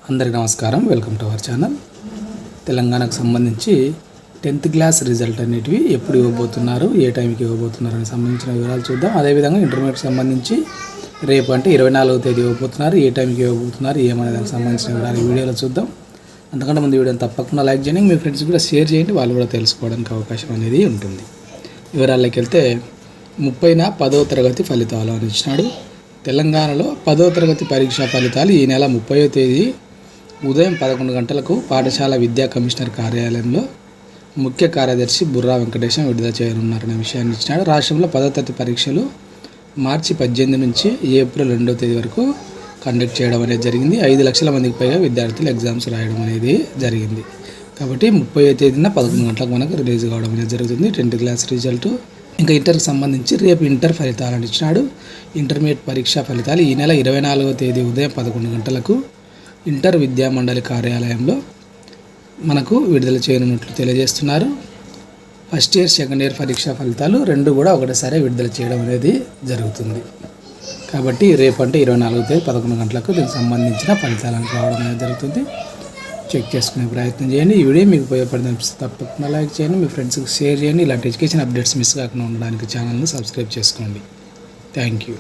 అందరికీ నమస్కారం. Welcome to our channel. తెలంగాణకు సంబంధించి 10th క్లాస్ రిజల్ట్ అనేటివి ఎప్పుడు ఇవ్వబోతున్నారు, ఏ టైంకి ఇవ్వబోతున్నారు అని సంబంధించిన వివరాలు చూద్దాం. అదేవిధంగా ఇంటర్మీడియట్ సంబంధించి రేపు అంటే 24వ తేదీ ఇవ్వబోతున్నారు, ఏ టైంకి ఇవ్వబోతున్నారు, ఏమనే దానికి సంబంధించిన వివరాలు ఈ వీడియోలో చూద్దాం. అంతకంటే ముందు వీడియోని తప్పకుండా లైక్ చేయండి, మీ ఫ్రెండ్స్ కూడా షేర్ చేయండి, వాళ్ళు కూడా తెలుసుకోవడానికి అవకాశం అనేది ఉంటుంది. వివరాల్లోకి వెళ్తే 30న 10వ తరగతి ఫలితాలు అని ఇచ్చినాడు. తెలంగాణలో 10వ తరగతి పరీక్షా ఫలితాలు ఈ నెల 30వ తేదీ ఉదయం 11 గంటలకు పాఠశాల విద్యా కమిషనర్ కార్యాలయంలో ముఖ్య కార్యదర్శి బుర్రా వెంకటేశం విడుదల చేయనున్నారనే విషయాన్ని ఇచ్చినాడు. రాష్ట్రంలో 10వ తరగతి పరీక్షలు మార్చి 18 నుంచి ఏప్రిల్ 2వ తేదీ వరకు కండక్ట్ చేయడం అనేది జరిగింది. 5 లక్షల మందికి పైగా విద్యార్థులు ఎగ్జామ్స్ రాయడం అనేది జరిగింది. కాబట్టి 30వ తేదీన 11 గంటలకు మనకు రిలీజ్ కావడం అనేది జరుగుతుంది 10th క్లాస్ రిజల్ట్. ఇంకా ఇంటర్కి సంబంధించి రేపు ఇంటర్ ఫలితాలను ఇచ్చినాడు. ఇంటర్మీడియట్ పరీక్షా ఫలితాలు ఈ నెల 24వ తేదీ ఉదయం 11 గంటలకు ఇంటర్ విద్యా మండలి కార్యాలయంలో మనకు విడుదల చేయనున్నట్లు తెలియజేస్తున్నారు. ఫస్ట్ ఇయర్, సెకండ్ ఇయర్ పరీక్షా ఫలితాలు రెండు కూడా ఒకటేసారి విడుదల చేయడం అనేది జరుగుతుంది. కాబట్టి రేపు అంటే 24వ తేదీ 11 గంటలకు దీనికి సంబంధించిన ఫలితాలను రావడం అనేది జరుగుతుంది. చెక్ చేసుకునే ప్రయత్నం చేయండి. ఈ వీడియో మీకు ఉపయోగపడింది తప్పకుండా లైక్ చేయండి, మీ ఫ్రెండ్స్కి షేర్ చేయండి. ఇలాంటి ఎడ్యుకేషన్ అప్డేట్స్ మిస్ కాకుండా ఉండడానికి ఛానల్ని సబ్స్క్రైబ్ చేసుకోండి. Thank you.